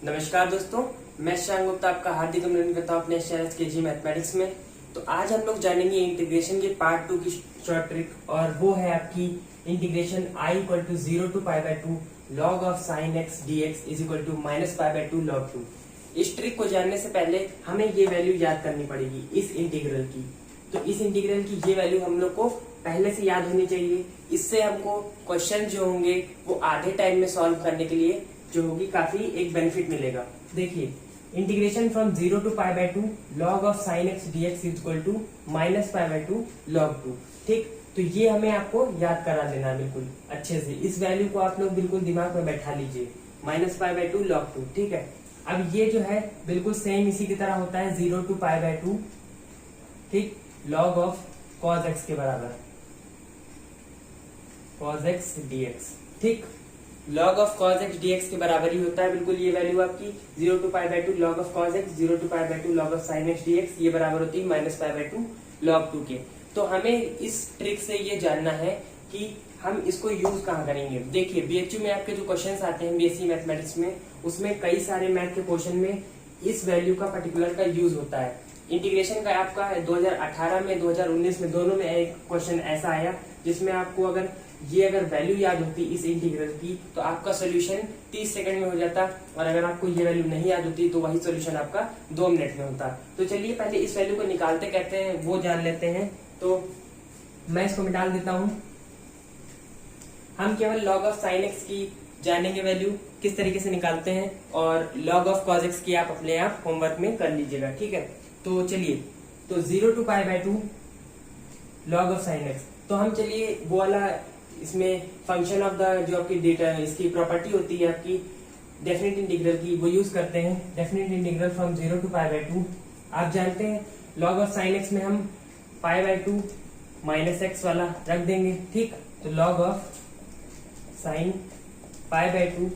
नमस्कार दोस्तों, मैं श्याम गुप्ता आपका हार्दिक अभिनंदन करता हूँ अपने चैनल केजी मैथमेटिक्स में। तो आज हम लोग जानेंगे इंटीग्रेशन के पार्ट 2 की शॉर्ट ट्रिक, और वो है आपकी integration I equal to 0 to pi by 2 log of sine x d x is equal to minus pi by 2 log 2। इस ट्रिक को जानने से पहले हमें ये वैल्यू याद करनी पड़ेगी इस इंटीग्रल की। तो इस इंटीग्रल की ये वैल्यू हम लोग को पहले से याद होनी चाहिए। इससे हमको क्वेश्चन जो होंगे वो आधे टाइम में सॉल्व करने के लिए जो होगी काफी एक बेनिफिट मिलेगा। देखिए, integration from 0 to pi by 2 log of sine x d x is equal to minus pi by 2 log 2। ठीक, तो ये हमें आपको याद करा देना बिल्कुल अच्छे से। इस वैल्यू को आप लोग बिल्कुल दिमाग में बैठा लीजिए, माइनस पाई बाय 2 log 2। ठीक है, अब ये जो है बिल्कुल सेम इसी की तरह होता है 0 टू पाई बाय 2, ठीक, log ऑफ cos x के बराबर cos x dx। ठीक, log of cos x dx के बराबर ही होता है बिल्कुल ये वैल्यू आपकी 0 to pi by 2 log of cos x, 0 to pi by 2 log of sin x dx, ये बराबर होती है माइनस पाई बाय 2 log 2 के। तो हमें इस ट्रिक से ये जानना है कि हम इसको यूज कहाँ करेंगे। देखिए, बीएचयू में आपके जो क्वेश्चंस आते हैं बीएससी मैथमेटिक्स में, उसमें कई सारे मैथ के क्वेश्चन में इस वैल्यू का पर्टिकुलर का यूज होता है। इंटीग्रेशन का आपका 2018 में 2019 में दोनों में एक क्वेश्चन ऐसा आया जिसमें आपको अगर वैल्यू याद होती इस इंटीग्रल की तो आपका सोल्यूशन 30 सेकंड में हो जाता, और अगर आपको ये वैल्यू नहीं याद होती तो वही सोल्यूशन आपका 2 मिनट में होता। तो चलिए पहले इस वैल्यू को निकालते कहते हैं वो जान लेते हैं। तो मैं इसको निकाल देता हूं। हम केवल log ऑफ साइन एक्स की जानेंगे वैल्यू किस तरीके से निकालते हैं, और log ऑफ cos x की आप अपने आप होमवर्क में कर लीजिएगा। ठीक है, तो चलिए, तो 0 to pi by 2 log of sine x, तो हम चलिए वो वाला इसमें फंक्शन ऑफ द जो आपकी डेटा इसकी प्रॉपर्टी होती है आपकी डेफिनेट इंटीग्रल की, वो यूज करते हैं। Definite integral from 0 to pi by 2, आप जानते हैं log ऑफ साइन एक्स में हम पाई बाय 2 माइनस एक्स वाला रख देंगे। ठीक, तो log of sign pi by 2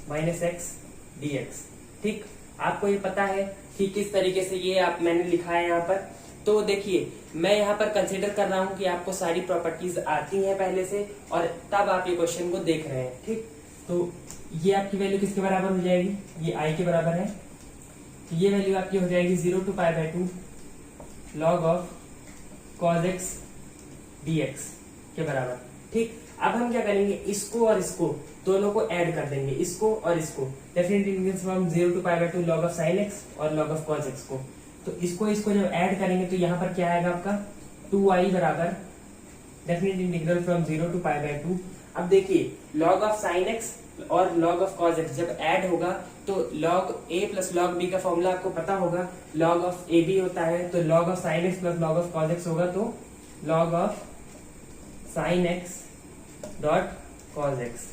minus x dx। ठीक, आपको ये पता है कि किस तरीके से ये मैंने लिखा है यहाँ पर। तो देखिए, मैं यहाँ पर कंसीडर कर रहा हूँ कि आपको सारी प्रॉपर्टीज आती हैं पहले से, और तब आप ये क्वेश्चन को देख रहे हैं। ठीक, तो ये आपकी वैल्यू किसके बराबर हो जाएगी, ये i के बराबर है। तो ये वैल्यू आपकी हो जाएगी 0 to pi by 2 log of cos x dx के बराबर। ठीक, अब हम क्या करेंगे, इसको और इसको दोनों को ऐड कर देंगे, इसको और इसको। Definite integral from 0 to pi by 2 log of sin x और log ऑफ cos x को, तो इसको जब ऐड करेंगे तो यहाँ पर क्या आएगा आपका 2i बराबर definite integral from 0 to pi by 2। अब देखिए, log ऑफ sin x और log ऑफ cos x जब ऐड होगा तो log a plus log b का फॉर्मूला आपको पता होगा, log ऑफ ab होता है, तो log of sin x plus log of cos x होगा, तो log of sin x dot cos x।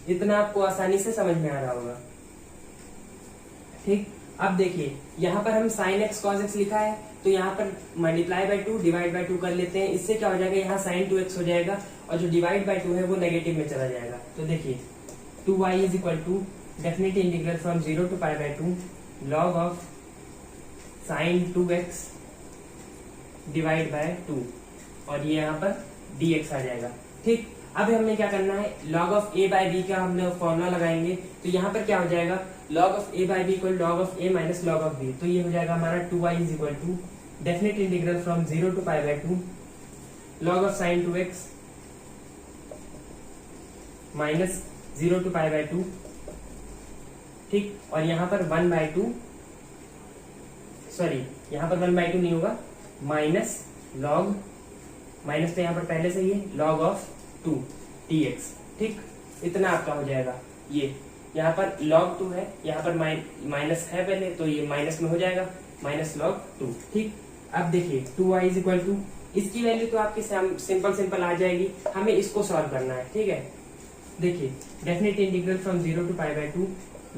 इतना आपको आसानी से समझ में आ रहा होगा। ठीक, अब देखिए यहाँ पर हम sin x cos x लिखा है, तो यहाँ पर मल्टीप्लाई बाय 2 डिवाइड बाय 2 कर लेते हैं। इससे क्या हो जाएगा, यहाँ sin 2x हो जाएगा, और जो डिवाइड बाय 2 है वो नेगेटिव में चला जाएगा। तो देखिए 2y is equal to definite integral from 0 to pi by 2 log of sin 2x divide by 2, और ये यहाँ पर dx आ जाएगा। ठीक, अब हमें क्या करना है, log of a by b का हमने फॉर्मूला लगाएंगे। तो यहाँ पर क्या हो जाएगा, log of a by b equal log of a minus log of b। तो ये हो जाएगा हमारा 2y is equal to definite integral from 0 to pi by 2 log of sin 2x minus 0 to pi by 2। ठीक, और यहाँ पर 1 by 2, sorry यहाँ पर 1 बाय 2 नहीं होगा, माइनस log, माइनस तो यहाँ पर पहले से ही है, log ऑफ 2 dx। ठीक, इतना आपका हो जाएगा। ये यहाँ पर log 2 है, यहाँ पर माइनस है पहले, तो ये माइनस में हो जाएगा, माइनस log 2। ठीक, अब देखिए 2y इज इक्वल टू, इसकी वैल्यू तो आपकी सिंपल आ जाएगी, हमें इसको सॉल्व करना है। ठीक है, देखिए definite integral from 0 to pi by 2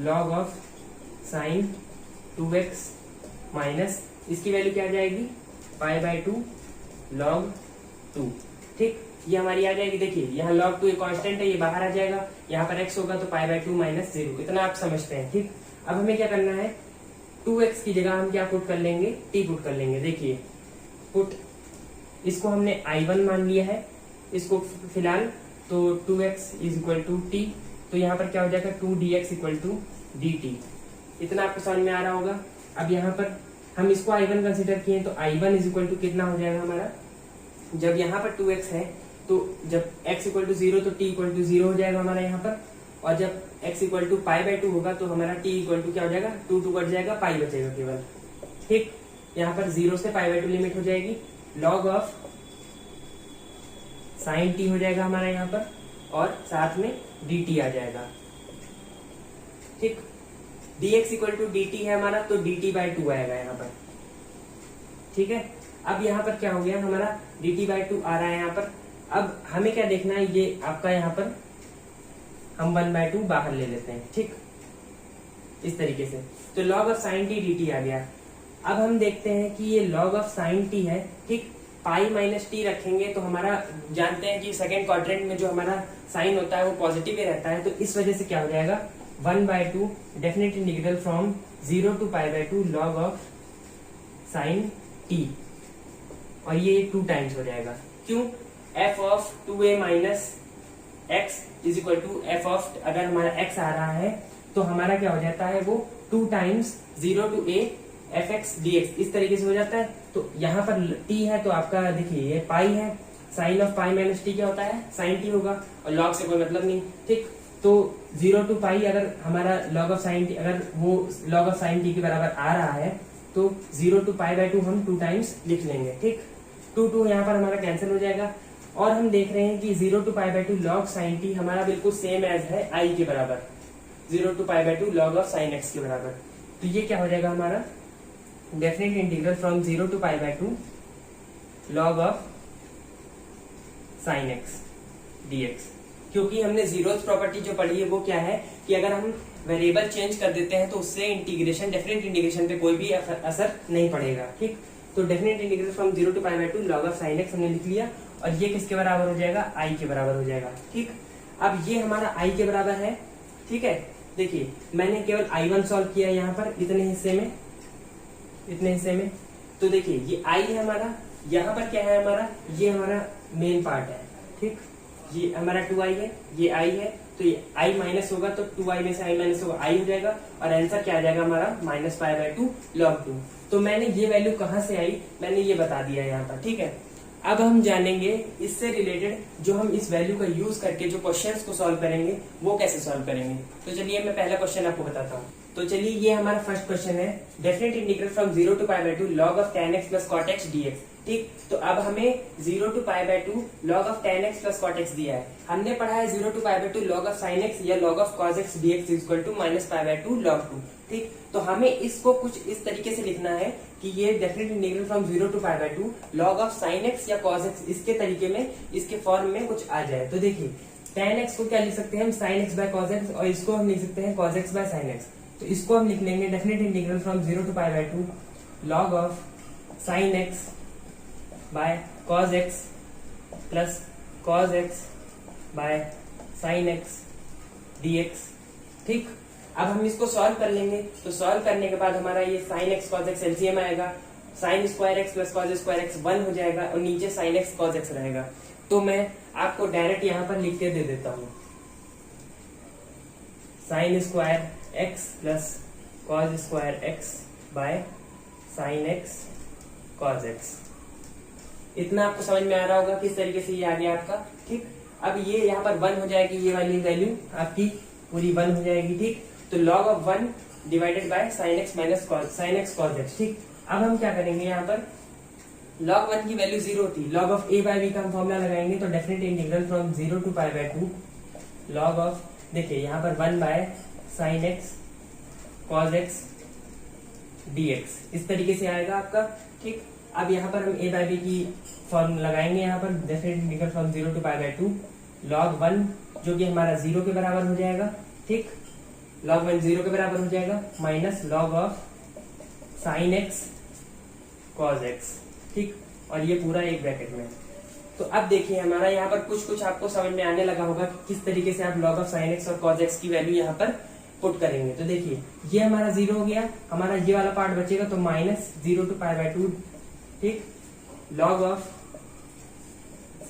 log of sin 2x minus, इसकी वैल्यू क्या आ जाएगी, पाई बाय 2 log 2। ठीक, ये हमारी आ जाएगी। देखिए यहाँ log 2 कांस्टेंट है, ये बाहर आ जाएगा, यहाँ पर x होगा तो पाई बाय 2 माइनस 0। इतना आप समझते हैं। ठीक, अब हमें क्या करना है, 2x की जगह हम क्या पुट कर लेंगे, t पुट कर लेंगे। देखिए पुट, इसको हमने i1 मान लिया है इसको फिलहाल, तो 2x is equal to t, तो यहाँ पर क्या हो जाएगा 2 dx इक्वल टू dt। इतना आपको समझ में आ रहा होगा। अब यहाँ पर हम इसको I1 कंसिडर किए तो I1 इज इक्वल टू कितना हो जाएगा हमारा, जब यहाँ पर 2x है तो जब x इक्वल टू 0 तो t इक्वल टू 0 हो जाएगा हमारा यहाँ पर, और जब x इक्वल टू π/2 होगा तो हमारा t इक्वल टू क्या हो जाएगा, 2 कट जाएगा, पाई बचेगा केवल। ठीक, यहाँ पर 0 से π/2 लिमिट हो जाएगी, log ऑफ sin t हो जाएगा हमारा यहाँ पर, और साथ में dt आ जाएगा। ठीक, dx इक्वल टू dt है हमारा, तो dt/2 आएगा यहाँ पर। ठीक है, अब यहाँ पर क्या हो गया हमारा, dt/2 आ रहा है यहाँ पर। अब हमें क्या देखना है, ये आपका यहाँ पर हम 1/2 बाहर ले लेते हैं। ठीक, इस तरीके से, तो log of sin t dt आ गया। अब हम देखते हैं कि ये log ऑफ sin t है। ठीक, पाई माइनस टी रखेंगे तो हमारा जानते हैं कि सेकेंड क्वाड्रेंट में जो हमारा साइन होता है वो पॉजिटिव ही रहता है, तो इस वजह से क्या हो जाएगा, 1/2 definite integral from 0 to π/2 log of sin t, और ये 2 टाइम्स हो जाएगा। क्यों, f of 2a minus x is equal to f of, अगर हमारा x आ रहा है तो हमारा क्या हो जाता है, वो 2 times 0 to a fx dx इस तरीके से हो जाता है। तो यहाँ पर t है तो आपका देखिए ये पाई है, sine of pi minus t क्या होता है, साइन टी होगा, और log से कोई मतलब नहीं। ठीक, तो 0 to पाई अगर हमारा log ऑफ साइन टी, अगर वो log ऑफ साइन टी के बराबर आ रहा है तो 0 to π/2 हम 2 टाइम्स लिख लेंगे। ठीक, 2 यहाँ पर हमारा कैंसिल हो जाएगा, और हम देख रहे हैं कि 0 to π/2 log sin t हमारा बिल्कुल सेम एज है i के बराबर, 0 to π/2 log of sin x के बराबर। तो ये क्या हो जाएगा हमारा, definite integral from 0 to π/2 log of sin x dx। क्योंकि हमने जीरोथ प्रॉपर्टी जो पढ़ी है वो क्या है कि अगर हम वेरिएबल चेंज कर देते हैं तो उससे इंटीग्रेशन, डेफिनेट इंटीग्रेशन पे कोई भी असर नहीं पड़ेगा। ठीक, तो definite integral from 0 to π/2 log of sin x हमने लिख लिया, और ये किसके बराबर हो जाएगा, i के बराबर हो जाएगा। ठीक, अब ये हमारा i के बराबर है। ठीक है, देखिए मैंने केवल I1 सॉल्व किया यहाँ पर इतने हिस्से में, तो देखिए ये i है हमारा, यहाँ पर क्या है हमारा, ये हमारा मेन पार्ट है। ठीक, ये हमारा 2i है, ये i है, तो ये i माइनस होगा तो 2i में से i माइनस होगा, i हो जाएगा, और आंसर क्या आ जाएगा हमारा, -π/2 log 2। तो मैंने ये वैल्यू कहाँ से आई, मैंने ये बता दिया यहाँ पर। ठीक है, अब हम जानेंगे इससे रिलेटेड जो हम इस वैल्यू का यूज करके जो क्वेश्चंस को सॉल्व करेंगे वो कैसे सॉल्व करेंगे। तो चलिए मैं पहला क्वेश्चन आपको बताता हूँ। तो चलिए ये हमारा फर्स्ट क्वेश्चन है, definite integral from 0 to π/2 log of tan x plus cot x dx। ठीक, तो अब हमें 0 to π/2 log of tan x plus cot x दिया है। हमने पढ़ा है 0 to π/2 log of sin x या log of cos x dx equal to -π/2 log 2। ठीक, तो हमें इसको कुछ इस तरीके से लिखना है कि ये definite integral from 0 to π/2 log of sin x या cos x, इसके तरीके में, इसके फॉर्म में कुछ आ जाए। तो देखिए tan x को क्या लिख सकते हैं हम, sin x by cos x, और इसको हम लिख सकते हैं cos x by sin x। तो इसको हम लिख लेंगे definite integral from 0 to π/2 log of sin x by cos x plus cos x by sin x dx। ठीक, अब हम इसको सॉल्व कर लेंगे, तो सॉल्व करने के बाद हमारा ये sin x cos x LCM आएगा, sin square x plus cos square x 1 हो जाएगा, और नीचे sin x cos x रहेगा। तो मैं आपको डायरेक्ट यहाँ पर लिख के दे देता हूँ, sin square x plus cos square x by sin x cos x। इतना आपको समझ में आ रहा होगा किस तरीके से ये आ गया आपका। ठीक, अब ये यहाँ पर 1 हो जाएगी, ये वाली वैल्यू आपकी पूरी 1 हो जाएगी। ठीक, तो log of 1 divided by sin x minus sin x cos x। ठीक, अब हम क्या करेंगे, यहाँ पर log 1 की वैल्यू 0 थी, log of a by b का हम फॉर्मूला लगाएंगे, तो definite integral from 0 to π/2 log of, देखिए यहाँ पर 1 by sin x cos x dx इस तरीके से आएगा आपका। ठीक, अब यहाँ पर हम a बाय b की फॉर्म लगाएंगे, यहाँ पर definite integral from 0 to π/2 log 1 जो कि हमारा 0 के बराबर हो जाएगा। ठीक, log 1 0 के बराबर हो जाएगा, minus log of sin x cos x। ठीक, और ये पूरा एक ब्रैकेट में। तो अब देखिए हमारा यहाँ पर कुछ आपको समझ में आने लगा होगा कि किस तरीके से आप log ऑफ sin x और cos x की वैल्यू यहाँ पर पुट करेंगे। तो देखिए ये हमारा 0 हो गया, हमारा ये वाला पार्ट बचेगा, तो -0 to π/2। ठीक, log of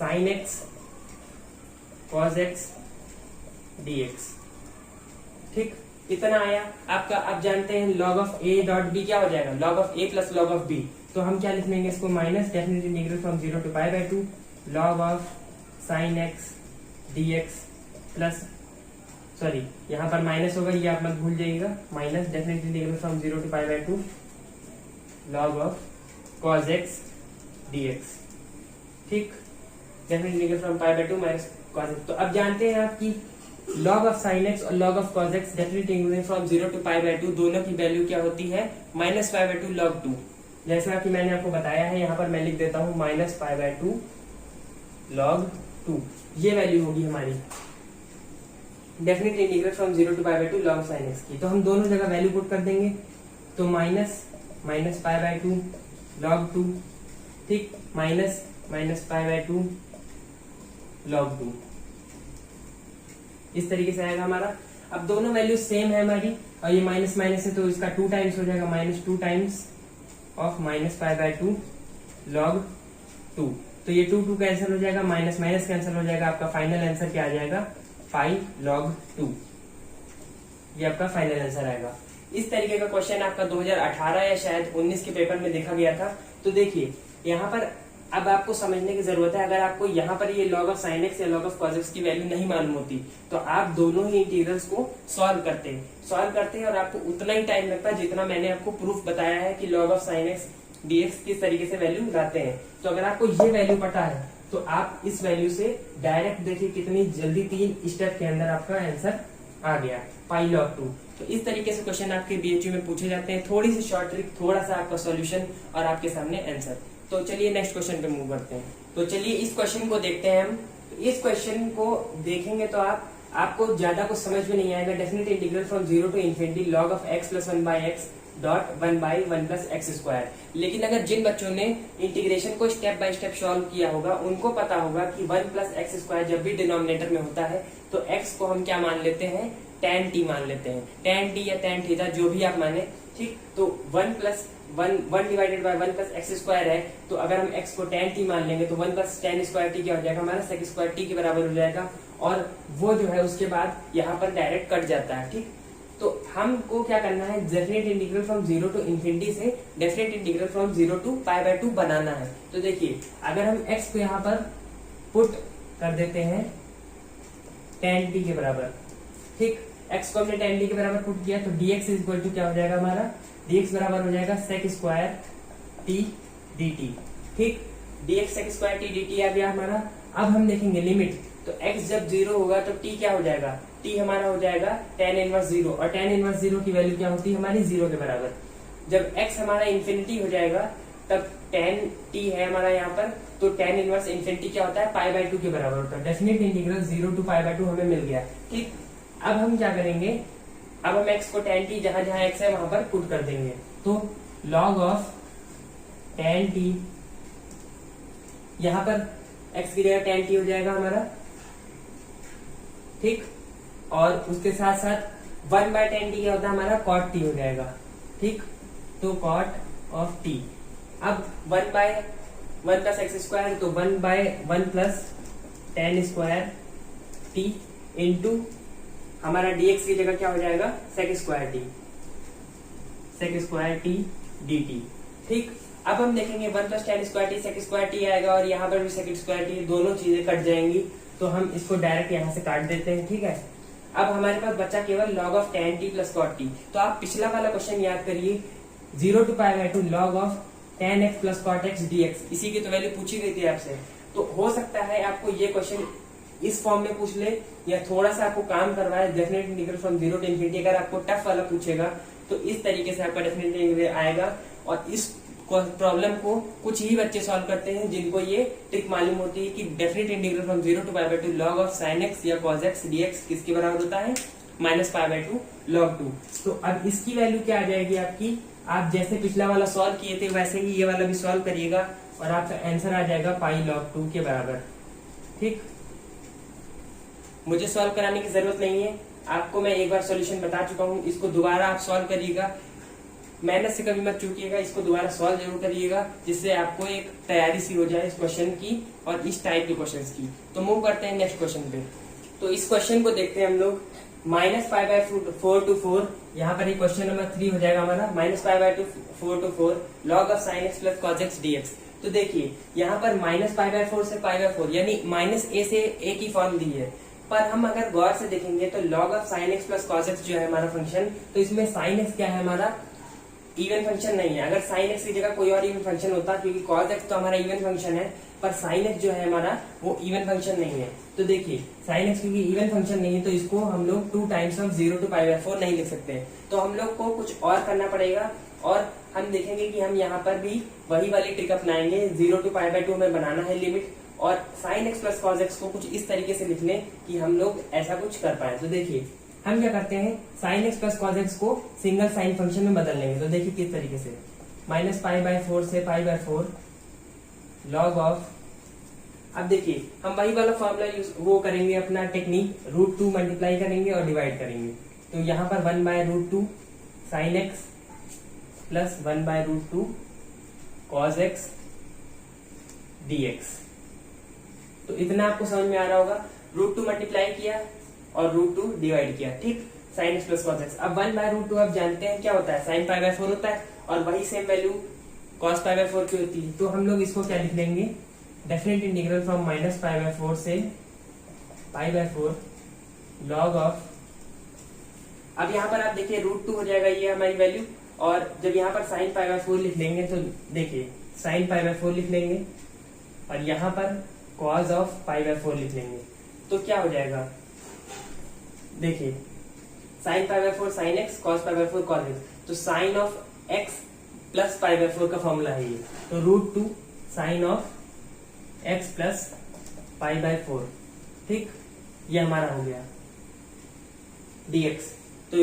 sin x cos x dx। ठीक, कितना आया आपका। अब जानते हैं log of a dot b क्या हो जाएगा, log of a plus log of b। तो हम क्या लिख लेंगे इसको, minus definite integral from 0 to pi by 2 log of sine x dx plus, sorry यहाँ पर माइनस होगा, ये आप मत भूल जाइएगा, minus definite integral from 0 to pi by 2 log of cos x dx। ठीक, definite integral from pi by 2 minus cos x। तो अब जानते हैं आप कि log ऑफ साइन x और log of cos x definite integral from 0 to pi by 2 दोनों की वैल्यू क्या होती है, माइनस पाई बाय 2 log 2। जैसा कि मैंने आपको बताया है, यहाँ पर मैं लिख देता हूँ माइनस पाई बाय 2 log 2, ये वैल्यू होगी हमारी definite integral from 0 to pi by 2 log sine x की। तो हम दोनों जगह वैल्यू पुट कर देंगे, तो माइनस पाई बाय 2 log 2, ठीक, माइनस पाई बाय 2 log 2, इस तरीके से आएगा हमारा। अब दोनों वैल्यू सेम है हमारी, और ये माइनस माइनस है तो इसका 2 टाइम्स हो जाएगा, minus 2 times of minus pi by 2 log 2। तो ये 2 कैंसिल हो जाएगा, माइनस माइनस कैंसिल हो जाएगा, आपका फाइनल आंसर क्या आ जाएगा, पाई log 2, ये आपका फाइनल आंसर आएगा। इस तरीके का क्वेश्चन आपका 2018 या शायद 19 के पेपर में देखा गया था। तो देखिए यहाँ पर अब आपको समझने की जरूरत है, अगर आपको यहाँ पर ये log ऑफ साइन एक्स या log ऑफ cos x की वैल्यू नहीं मालूम होती तो आप दोनों ही इंटीग्रल्स को सॉल्व करते हैं और आपको उतना ही टाइम लगता है जितना मैंने आपको प्रूफ बताया है कि log of sine x dx किस तरीके से वैल्यू लाते हैं। तो अगर आपको ये वैल्यू पता है तो आप इस वैल्यू से डायरेक्ट देखिए कितनी जल्दी 3 स्टेप के अंदर आपका आंसर आ गया, पाई log 2। तो इस तरीके से क्वेश्चन आपके बीएचयू में पूछे जाते हैं, थोड़ी सी शॉर्ट ट्रिक, थोड़ा सा आपका सॉल्यूशन और आपके सामने आंसर। तो चलिए नेक्स्ट क्वेश्चन पे मूव करते हैं। तो चलिए इस क्वेश्चन को देखते हैं हम। तो इस क्वेश्चन को देखेंगे तो आपको ज्यादा कुछ समझ में नहीं आएगा। Definite integral from 0 to infinity log of x plus 1 by x dot 1 by 1 plus x square. लेकिन अगर जिन बच्चों ने इंटीग्रेशन को स्टेप बाय स्टेप सॉल्व किया होगा उनको पता होगा कि 1 प्लस एक्स स्क्वायर जब भी डिनोमिनेटर में होता है तो x को हम क्या मान लेते हैं, tan t मान लेते हैं, tan t या tan थीटा जो भी आप माने, ठीक। तो 1 plus 1 divided by 1 plus x square है, तो अगर हम x को tan t मान लेंगे तो 1 प्लस tan स्क्वायर t क्या हो जाएगा, हमारा sec स्क्वायर t के बराबर हो जाएगा, और वो जो है उसके बाद यहाँ पर डायरेक्ट कट जाता है, ठीक। तो हमको क्या करना है, definite integral from 0 to infinity से definite integral from 0 to pi by 2 बनाना है। तो देखिए अगर हम x को यहाँ पर पुट कर देते हैं tan t के बराबर, ठीक, x को हमने tan t के बराबर पुट किया तो dx इज इक्वल टू क्या हो जाएगा, हमारा dx बराबर हो जाएगा sec स्क्वायर t dt, ठीक, dx sec square t dt आ गया हमारा। अब हम देखेंगे लिमिट, तो x जब 0 होगा तो t क्या हो जाएगा, t हमारा हो जाएगा tan इनवर्स 0, और tan इनवर्स 0 की वैल्यू क्या होती है हमारी 0 के बराबर। जब x हमारा इन्फिनिटी हो जाएगा तब tan t है हमारा यहाँ पर, तो tan इनवर्स इन्फिनिटी क्या होता है, पाई बाय 2 के बराबर होता है। Definite integral 0 to pi by 2 हमें मिल गया, ठीक। अब हम क्या करेंगे, अब हम x को tan t जहां जहां x है वहां पर पुट कर देंगे, तो log ऑफ tan t, यहाँ पर x की जगह tan t हो जाएगा हमारा, ठीक, और उसके साथ साथ 1 बाय tan t क्या होता है हमारा, cot t हो जाएगा, ठीक। तो cot ऑफ t, अब 1 बाय 1 प्लस एक्स स्क्वायर, तो 1 by 1 plus tan square t into हमारा dx की जगह क्या हो जाएगा, sec स्क्वायर t dt, ठीक। अब हम देखेंगे 1 plus tan square t sec square t आएगा, और यहाँ पर भी sec स्क्वायर t, दोनों चीजें कट जाएंगी, तो हम इसको डायरेक्ट यहाँ से काट देते हैं, ठीक है। अब हमारे पास बचा केवल log of tan t plus cot t। तो आप पिछला वाला क्वेश्चन याद करिए, 0 to pi by 2 log of tan x plus cot x dx, इसी की तो वैल्यू पूछी गई थी आपसे। तो हो सकता है आपको ये क्वेश्चन इस फॉर्म में पूछ ले, या थोड़ा सा आपको काम करवाए, definite integral from 0 to infinity. अगर आपको टफ वाला पूछेगा तो इस तरीके से आपका डेफिनेट इंटीग्रल आएगा, और इस प्रॉब्लम को कुछ ही बच्चे सॉल्व करते हैं जिनको ये ट्रिक मालूम होती है कि definite integral from 0 to pi by 2 log of sin x या cos x dx किसके बराबर होता है, माइनस पाई बाय 2 log 2। तो अब इसकी वैल्यू क्या आ जाएगी आपकी, आप जैसे पिछला वाला सॉल्व किए थे वैसे ही ये वाला भी सॉल्व करिएगा, और आपका आंसर आ जाएगा पाई log 2 के बराबर, ठीक। मुझे सॉल्व कराने की जरूरत नहीं है, आपको मैं एक बार सॉल्यूशन बता चुका हूँ, इसको दोबारा आप सॉल्व करिएगा, मेहनत से कभी मत चूकिएगा, इसको दोबारा सॉल्व जरूर करिएगा, जिससे आपको एक तैयारी सी हो जाए इस क्वेश्चन की और इस टाइप के क्वेश्चंस की। तो मूव करते हैं नेक्स्ट क्वेश्चन पे। तो इस क्वेश्चन को देखते हैं हम लोग। माइनस पाई बाय 4 to 4, यहाँ पर ये क्वेश्चन नंबर 3 हो जाएगा हमारा, minus pi by 4 to 4 log of sine x plus cos x d x. तो देखिए यहाँ पर माइनस पाई बाय 4 से पाई बाय 4 यानी माइनस ए से ए की फॉर्म दी है, पर हम अगर गौर से देखेंगे तो log of sine x plus cos x जो है हमारा फंक्शन, तो इसमें साइन एक्स क्या है हमारा, इवन फंक्शन नहीं है। अगर साइन एक्स की जगह कोई और इवन फंक्शन होता, क्योंकि कॉस एक्स तो हमारा इवन फंक्शन है, पर साइन एक्स जो है हमारा वो इवन फंक्शन नहीं है। तो देखिए साइन एक्स क्योंकि इवन फंक्शन नहीं है, तो इसको हम लोग 2 times of 0 to pi by 4 नहीं लिख सकते, तो हम लोग को कुछ और करना पड़ेगा। और हम देखेंगे कि हम यहाँ पर भी वही वाली ट्रिक अपनाएंगे, 0 to पाई बाय 2 में बनाना है लिमिट, और sign x plus cos x को कुछ इस तरीके से लिख लें कि हम लोग ऐसा कुछ कर पाए। तो देखिए हम क्या करते हैं, sign x plus cos x को सिंगल साइन फंक्शन में बदल लेंगे। तो देखिए किस तरीके से, माइनस पाई बाय 4 से पाई बाय 4 लॉग ऑफ, अब देखिए हम वही वाला फॉर्मूला यूज वो करेंगे अपना टेक्निक, √2 मल्टीप्लाई करेंगे और डिवाइड करेंगे। तो यहाँ पर 1 by √2 sine x plus 1 by √2 cos x d x. तो इतना आपको समझ में आ रहा होगा, √2 मल्टीप्लाई किया और √2 डिवाइड किया, ठीक, sign x plus cos x. अब 1 बाय √2 आप जानते हैं क्या होता है, साइन पाई बाय 4 होता है, और वही same value cos pi by 4 की होती है। तो हम लोग इसको क्या लिख लेंगे, definite integral from minus pi by 4 से पाई बाय 4 लॉग ऑफ, अब यहाँ पर आप देखिए √2 हो जाएगा ये हमारी वैल्यू, और जब यहाँ पर साइन पाई बाय 4 लिख लेंगे तो देखिए साइन पाई बाय 4 लिख लेंगे और यहाँ पर कॉस ऑफ पाई बाय 4 लिख लेंगे। तो क्या हो जाएगा, देखिए sine pi by 4 sine x, cos pi by 4 cos x, तो sine of x plus pi by 4 का फॉर्मूला है ये, तो √2 sine of x plus pi by 4, ठीक, ये हमारा हो गया dx। तो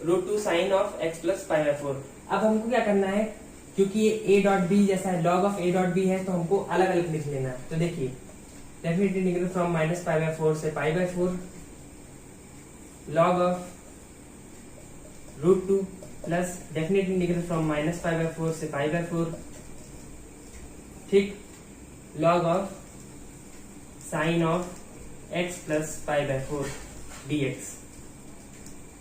√2 sine of x plus pi by 4। अब हमको क्या करना है, क्योंकि ये a डॉट बी जैसा है, log of a dot b है, तो हमको अलग अलग लिख लेना है। तो देखिए definite integral from minus pi by 4 से पाई by 4 log of √2 plus definite integral from minus pi by 4 से पाई बाय 4, ठीक, log of sine of x plus pi by 4 dx,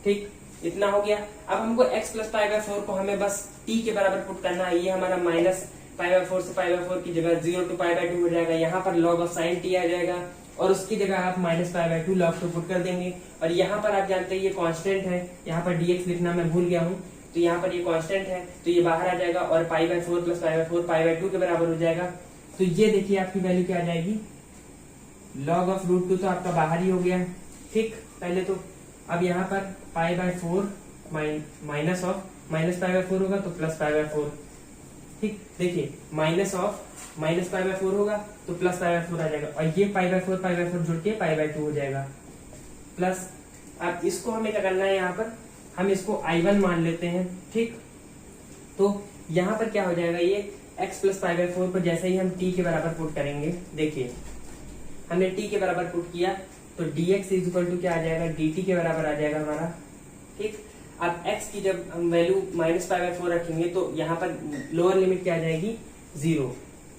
ठीक, इतना हो गया। अब हमको x प्लस पाई बाय 4 को हमें बस t के बराबर पुट करना है। ये हमारा माइनस पाई बाय 4 से पाई बाय 4 की जगह 0 to पाई बाय 2 हो जाएगा, यहाँ पर log ऑफ साइन t आ जाएगा, और उसकी जगह आप minus pi by 2 log 2 put कर देंगे। और यहाँ पर आप जानते हैं ये कांस्टेंट है, यहाँ पर dx लिखना मैं भूल गया हूँ, तो यहाँ पर ये कांस्टेंट है, तो ये बाहर आ जाएगा, और पाई by 4 plus pi by 4 pi by 2 के बराबर हो जाएगा। तो ये देखिए आपकी वैल्यू क्या आ जाएगी, log ऑफ √2 तो आपका बाहर ही हो गया, ठीक, पहले तो। अब यहाँ पर पाई by 4 minus of minus pi by 4 होगा तो प्लस पाई बाय 4, ठीक, देखिए minus of minus pi by 4 होगा तो प्लस पाई बाय 4 आ जाएगा, और ये पाई बाय 4 जुड़ के पाई बाय 2 हो जाएगा प्लस। अब इसको हमें क्या करना है, यहाँ पर हम इसको I1 मान लेते हैं, ठीक। तो यहाँ पर क्या हो जाएगा, ये x प्लस पाई बाय 4 पर जैसे ही हम t के बराबर पुट करेंगे, देखिए हमने t के बराबर पुट किया तो dx इज इक्वल टू क्या आ जाएगा, dt के बराबर आ जाएगा हमारा, ठीक। अब x की जब हम वैल्यू माइनस पाई बाय 4 रखेंगे तो यहाँ पर लोअर लिमिट क्या आ जाएगी, 0,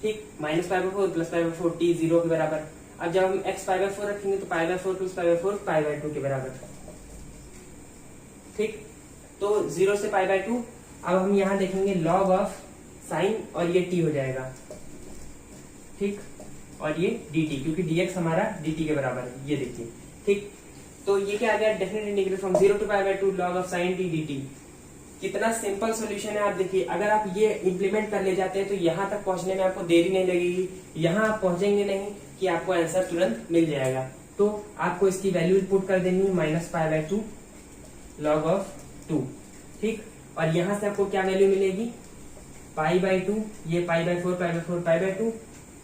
ठीक, minus pi by 4 plus pi by 4 t 0 के बराबर। अब जब हम x पाई बाय 4 रखेंगे तो पाई by 4 plus pi by 4 pi by 2 के बराबर, ठीक, तो 0 से पाई बाय 2। अब हम यहाँ देखेंगे log ऑफ साइन, और ये t हो जाएगा, ठीक, और ये dt, क्योंकि dx हमारा dt के बराबर है, ये देखिए, ठीक। तो ये क्या आ गया, definite integral from 0 to pi by 2 log of sign t dt। कितना सिंपल सॉल्यूशन है, आप देखिए अगर आप ये इंप्लीमेंट कर ले जाते हैं तो यहाँ तक पहुंचने में आपको देरी नहीं लगेगी, यहाँ आप पहुंचेंगे नहीं कि आपको आंसर तुरंत मिल जाएगा। तो आपको इसकी वैल्यू पुट कर देनी है minus pi by 2 log of 2, ठीक, और यहाँ से आपको क्या वैल्यू मिलेगी, पाई बाय 2, ये पाई by 4 pi by 4 pi by 2,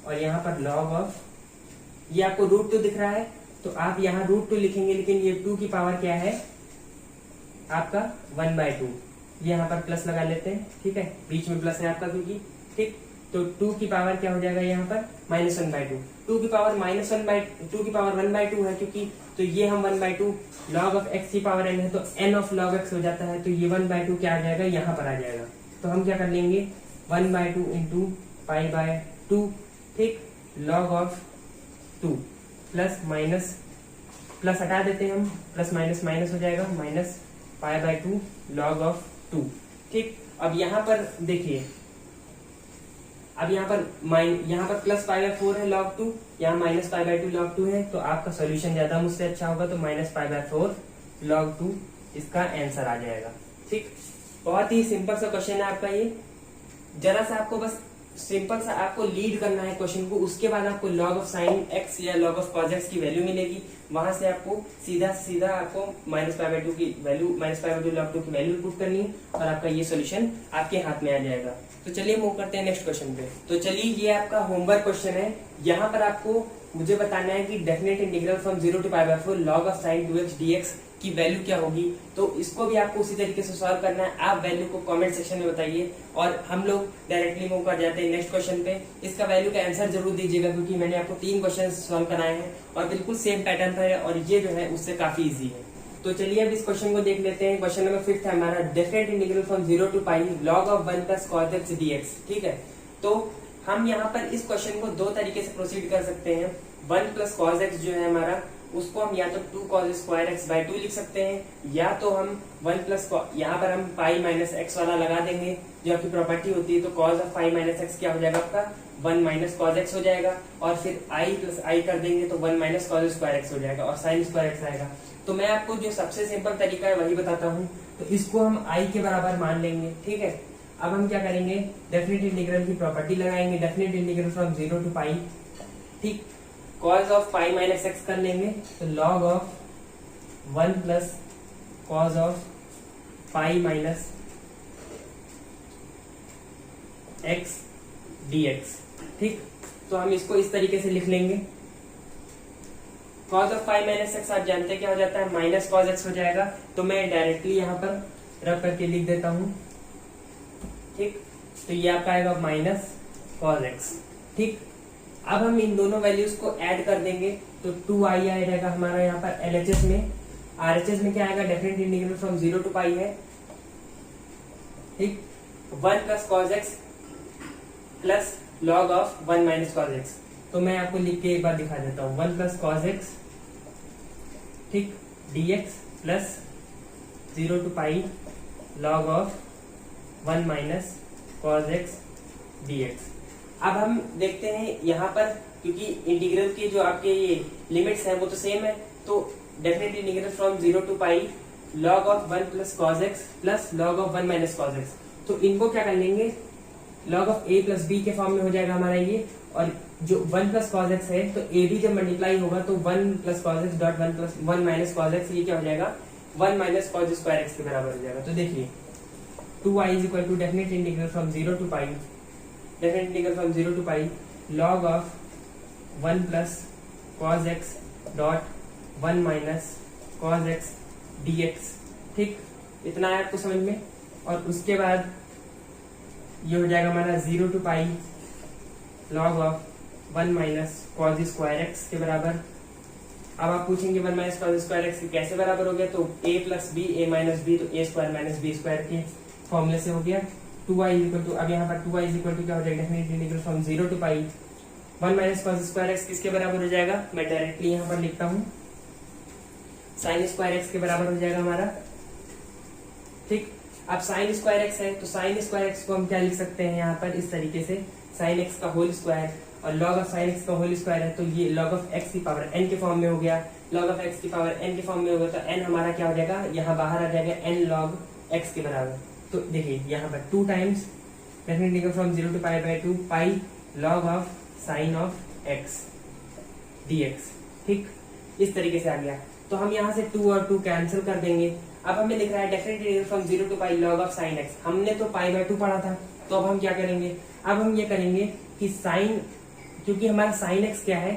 और यहाँ पर log ऑफ, ये आपको √2 दिख रहा है तो आप यहाँ √2 लिखेंगे, लेकिन ये 2 की पावर क्या है आपका 1 बाय 2, ये यहाँ पर प्लस लगा लेते हैं, ठीक है, बीच में प्लस है आपका क्योंकि, ठीक। तो 2 की पावर क्या हो जाएगा यहाँ पर -1 बाय 2, 2 की पावर -2 की पावर 1 बाय 2 है क्योंकि, तो ये हम 1 बाय 2 log ऑफ x की पावर n है तो n ऑफ log x हो जाता है, तो ये 1 बाय 2 क्या आ जाएगा, यहाँ पर आ जाएगा। तो हम क्या कर लेंगे, 1 बाय 2 इंटू पाई बाय 2, ठीक, log of 2 plus minus plus हटा देते हैं हम, प्लस माइनस माइनस हो जाएगा, minus pi by 2 log of 2। ठीक, अब यहाँ पर देखिए, अब यहाँ पर प्लस पाई बाय 4 है लॉग 2, यहाँ माइनस पाई बाय 2 लॉग 2 है, तो आपका सोल्यूशन ज्यादा मुझसे अच्छा होगा, तो माइनस पाई बाय 4 लॉग 2 इसका आंसर आ जाएगा। ठीक, बहुत ही सिंपल सा क्वेश्चन है आपका ये। जरा सा आपको बस सिंपल सा आपको लीड करना है क्वेश्चन को, उसके बाद आपको log ऑफ साइन एक्स या log ऑफ cos x की वैल्यू मिलेगी, वहां से आपको सीधा आपको माइनस पाई बाय 2 की value, minus pi by 2 log 2 की वैल्यू पुट करनी है और आपका ये सोल्यूशन आपके हाथ में आ जाएगा। तो चलिए मूव करते हैं नेक्स्ट क्वेश्चन पे। तो चलिए ये आपका होमवर्क क्वेश्चन है, यहाँ पर आपको मुझे बताना है कि definite integral from 0 to pi by 4 log of sine 2x dx की वैल्यू क्या होगी। तो इसको भी आपको उसी तरीके से सॉल्व करना है, आप वैल्यू को कमेंट सेक्शन में बताइए और हम लोग डायरेक्टली मूव कर जाते हैं नेक्स्ट क्वेश्चन पे। इसका वैल्यू का आंसर जरूर दीजिएगा, क्योंकि मैंने आपको 3 क्वेश्चन सॉल्व कराए हैं और बिल्कुल सेम पैटर्न पर है और ये जो है उससे काफी इजी है। तो चलिए अब इस क्वेश्चन को देख लेते हैं। क्वेश्चन नंबर 5 है हमारा, definite integral from 0 to pi log of 1 plus cos x dx। ठीक है, तो हम यहाँ पर इस क्वेश्चन को 2 तरीके से प्रोसीड कर सकते हैं। 1 प्लस cos x जो है हमारा, उसको हम या तो 2 cos स्क्वायर x बाय 2 लिख सकते हैं, या तो हम 1 प्लस, यहाँ पर हम पाई माइनस एक्स वाला लगा देंगे जो आपकी प्रॉपर्टी होती है, तो cos of pi minus x क्या हो जाएगा आपका 1 माइनस cos x हो जाएगा, और फिर i प्लस आई कर देंगे तो 1 माइनस cos स्क्वायर x हो जाएगा और साइन स्क्वायर x आएगा। तो मैं आपको जो सबसे सिंपल तरीका है वही बताता हूँ, तो इसको हम i के बराबर मान लेंगे। ठीक है, अब हम क्या करेंगे, डेफिनेट इंटीग्रल की प्रॉपर्टी लगाएंगे, डेफिनेट इंटीग्रल फ्रॉम 0 टू पाई। ठीक, cos of pi minus x कर लेंगे, तो log of 1 plus cos of pi minus x dx। ठीक, तो हम इसको इस तरीके से लिख लेंगे, cos of pi minus x आप जानते हैं क्या हो जाता है, माइनस cos x हो जाएगा, तो मैं डायरेक्टली यहाँ पर रब करके लिख देता हूँ। ठीक, तो ये आपका आएगा माइनस cos x। ठीक, अब हम इन दोनों वैल्यूज को ऐड कर देंगे, तो 2i आ जाएगा हमारा यहाँ पर LHS में, RHS में क्या आएगा, डेफिनेट इंटीग्रल फ्रॉम 0 टू पाई है। ठीक, 1 plus cos x plus log of 1 minus cos x। तो मैं आपको लिख के एक बार दिखा देता हूँ, 1 प्लस cos x ठीक dx plus 0 to pi log of 1 minus cos x dx। अब हम देखते हैं यहाँ पर, क्योंकि इंटीग्रल की जो आपके ये लिमिट्स हैं वो तो सेम है, तो definite integral from 0 to pi log of 1 plus cos x plus log of 1 minus cos x। तो इनको क्या कर लेंगे, log of a plus b के फॉर्म में हो जाएगा हमारा ये, और जो 1 प्लस cos x है तो a भी जब मल्टीप्लाई होगा तो 1 plus cos x dot 1 plus 1 minus cos x, ये क्या हो जाएगा 1 माइनस cos स्क्वायर x के बराबर हो जाएगा। तो देखिए 2i is equal to definite integral from 0 to pi, definite integral from 0 to pi log of 1 plus cos x dot 1 minus cos x dx। ठीक, इतना है आपको समझ में, और उसके बाद ये हो जाएगा हमारा 0 to pi log of 1 minus cos square x के बराबर। अब आप पूछेंगे 1 माइनस cos स्क्वायर x कैसे बराबर हो गया, तो a plus b a minus b, तो a square minus b square के फॉर्मूले से हो गया। 2i इक्वल टू, अब यहाँ पर 2i इक्वल टू क्या हो जाएगा, definite integral from 0 to pi 1 minus cos square x किसके बराबर हो जाएगा, मैं डायरेक्टली यहाँ पर लिखता हूँ साइन स्क्वायर x के बराबर हो जाएगा हमारा। ठीक, अब साइन स्क्वायर x है तो साइन स्क्वायर x को हम क्या लिख सकते हैं यहाँ पर इस तरीके से, साइन x का होल स्क्वायर, और log ऑफ साइन x का होल स्क्वायर है तो ये log ऑफ x की पावर n के फॉर्म में हो गया, log ऑफ x की पावर n के फॉर्म में होगा, तो n हमारा क्या हो जाएगा, यहाँ बाहर आ जाएगा n log x के बराबर। तो देखिए यहाँ पर 2 times definite integral from 0 to pi by 2 pi log of sine of x dx। ठीक, इस तरीके से आ गया, तो हम यहाँ से 2 और 2 कैंसिल कर देंगे। अब हमें लिख रहा है definite integral from 0 to pi log of sine x, हमने तो पाई बाय 2 पढ़ा था, तो अब हम क्या करेंगे, अब हम ये करेंगे कि साइन, क्योंकि हमारा साइन x क्या है,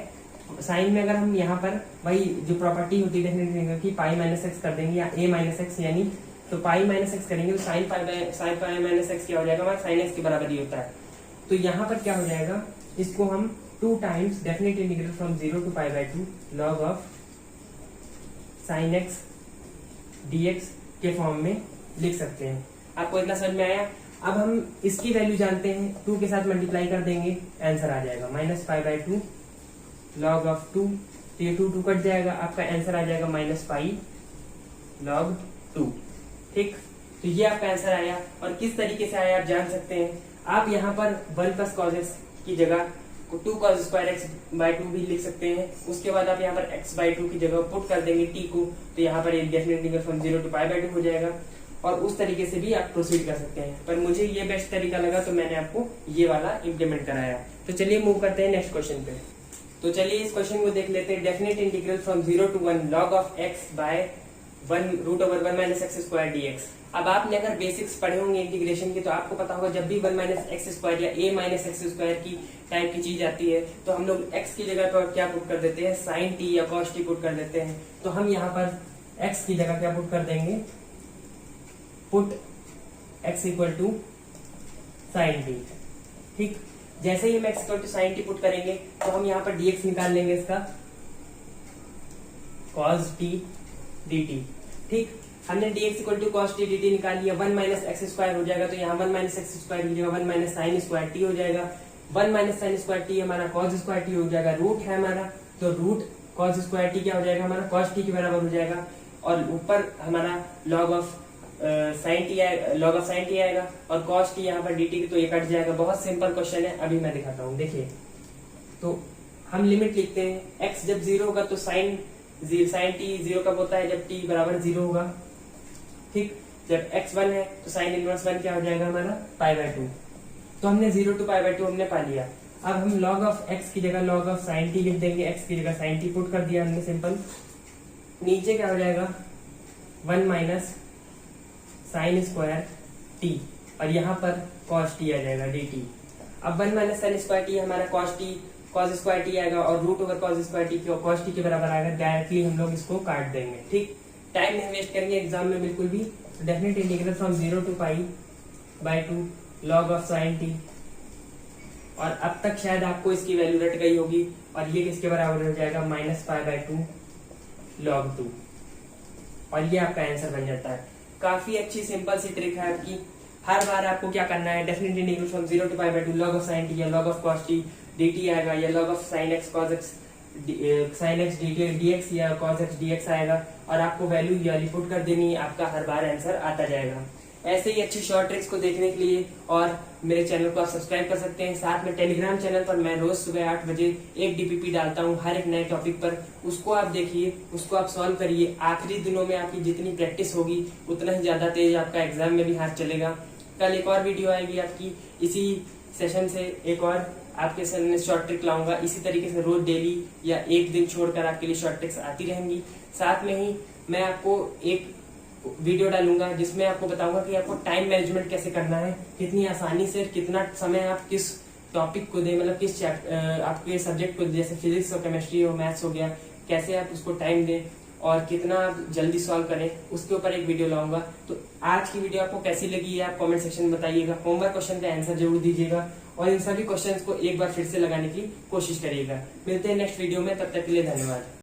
साइन में अगर हम यहाँ पर वही जो प्रॉपर्टी होती है डेफिनेट इंटीग्रल की पाई माइनस एक्स कर देंगे या a माइनस एक्स, यानी तो पाई माइनस एक्स करेंगे तो साइन पाई माइनस एक्स क्या हो जाएगा, हमारा साइन एक्स के बराबर ही होता है। तो यहाँ पर क्या हो जाएगा, इसको हम 2 times definite integral from 0 to pi by 2 log of sine x dx के फॉर्म में लिख सकते हैं। आपको इतना समझ में आया। अब हम इसकी वैल्यू जानते हैं, 2 के साथ मल्टीप्लाई कर देंगे, आंसर आ जाएगा minus pi by 2 log of 2 तो ये 2 कट जाएगा, आपका आंसर आ जाएगा माइनस पाई log 2। ठीक, तो ये आपका आंसर आया। और किस तरीके से आया आप जान सकते हैं। आप यहाँ पर 1 प्लस कॉज एक्स की जगह 2 cos स्क्वायर एक्स बाई 2 भी लिख सकते हैं। उसके बाद आप यहाँ पर x बाई 2 की जगह पुट कर देंगे t को, तो यहाँ पर definite integral from 0 to pi by 2 हो जाएगा। और उस तरीके से भी आप प्रोसीड कर सकते हैं, पर मुझे ये बेस्ट तरीका लगा तो मैंने आपको ये वाला इम्प्लीमेंट कराया। तो चलिए मूव करते हैं नेक्स्ट क्वेश्चन पे। तो चलिए इस क्वेश्चन को देख लेते हैं। Definite integral from 0 to 1 log of x by 1√1 minus x square dx। अब आपने अगर बेसिक्स पढ़े होंगे इंटीग्रेशन के तो आपको पता होगा जब भी 1 माइनस एक्स स्क्वायर या a माइनस एक्स स्क्वायर की टाइप की चीज आती है तो हम लोग x की जगह पर क्या पुट कर देते हैं, साइन t या cos t पुट कर देते हैं। तो हम यहाँ पर x की जगह क्या पुट कर देंगे, put x equal to sine t। ठीक, जैसे ही हम x equal to sine t put करेंगे तो हम यहाँ पर dx निकाल लेंगे इसका cos t dt। ठीक, हमने dx equal to cos t dt निकाल लिया। 1 माइनस एक्स स्क्वायर हो जाएगा, तो यहाँ 1 माइनस एक्स स्क्वायर की जगह 1 माइनस साइन स्क्वायर t हो जाएगा। 1 माइनस साइन स्क्वायर t हमारा cos स्क्वायर t हो जाएगा, रूट है हमारा, तो रूट cos स्क्वायर t क्या हो जाएगा हमारा, cos t के बराबर हो जाएगा। और ऊपर हमारा log ऑफ साइन t आएगा और cos t यहाँ पर dt तो ये कट जाएगा। बहुत सिंपल क्वेश्चन है, अभी मैं दिखाता हूँ। देखिए, तो हम लिमिट लिखते हैं, x जब 0 होगा तो साइन t 0 कब होता है, जब t बराबर 0 होगा। ठीक, जब x 1 है तो साइन इनवर्स 1 क्या हो जाएगा हमारा, पाई बाय 2। तो हमने 0 to पाई बाय 2 हमने पा लिया। अब हम log ऑफ x की जगह log ऑफ साइन t लिख देंगे, x की जगह साइन t पुट कर दिया हमने सिंपल। नीचे क्या हो जाएगा, 1 माइनस साइन स्क्वायर t और यहाँ पर cos t आ जाएगा dt। अब 1 माइनस साइन स्क्वायर t हमारा cos स्क्वायर t आएगा और root over cos square t cos t के बराबर आएगा। डायरेक्टली हम लोग इसको काट देंगे। ठीक, टाइम नहीं वेस्ट करेंगे एग्जाम में बिल्कुल भी। Definite integral from 0 to pi by 2 log of sign t। और अब तक शायद आपको इसकी वैल्यू रट गई होगी और ये किसके बराबर हो जाएगा, माइनस पाई बाय 2 log 2। और ये आपका आंसर बन जाता है। काफी अच्छी सिंपल सी ट्रिक है आपकी। हर बार आपको क्या करना है, definite integral from 0 to pi by 2 log of sign t या log of cos t dt आएगा, या log of sine x cos x sign x dx या cos x dx आएगा और आपको वैल्यू वाली पुट कर देनी है, आपका हर बार आंसर आता जाएगा। ऐसे ही अच्छी शॉर्ट ट्रिक्स को देखने के लिए और मेरे चैनल को आप सब्सक्राइब कर सकते हैं। साथ में टेलीग्राम चैनल पर मैं रोज सुबह 8 बजे एक डीपीपी डालता हूँ हर एक नए टॉपिक पर। उसको आप देखिए, उसको आप सॉल्व करिए। आखिरी दिनों में आपकी जितनी प्रैक्टिस होगी उतना ही ज्यादा तेज आपका एग्जाम में भी हाथ चलेगा। कल एक और वीडियो आएगी आपकी, इसी सेशन से एक और आपके सामने शॉर्ट ट्रिक लाऊंगा। इसी तरीके से रोज डेली या एक दिन छोड़कर आपके लिए शॉर्ट ट्रिक्स आती रहेंगी। साथ में ही मैं आपको एक वीडियो डालूंगा जिसमें आपको बताऊंगा कि आपको टाइम मैनेजमेंट कैसे करना है, कितनी आसानी से कितना समय आप किस टॉपिक को दें, मतलब किस आपके सब्जेक्ट को, जैसे फिजिक्स और केमिस्ट्री हो, मैथ्स हो गया, कैसे आप उसको टाइम दें और कितना आप जल्दी सॉल्व करें, उसके ऊपर एक वीडियो लाऊंगा। तो आज की वीडियो आपको कैसी लगी है आप कमेंट सेक्शन में बताइएगा। होमवर्क क्वेश्चन का आंसर जरूर दीजिएगा और इन सभी क्वेश्चंस को एक बार फिर से लगाने की कोशिश करिएगा। मिलते हैं नेक्स्ट वीडियो में, तब तक के लिए धन्यवाद।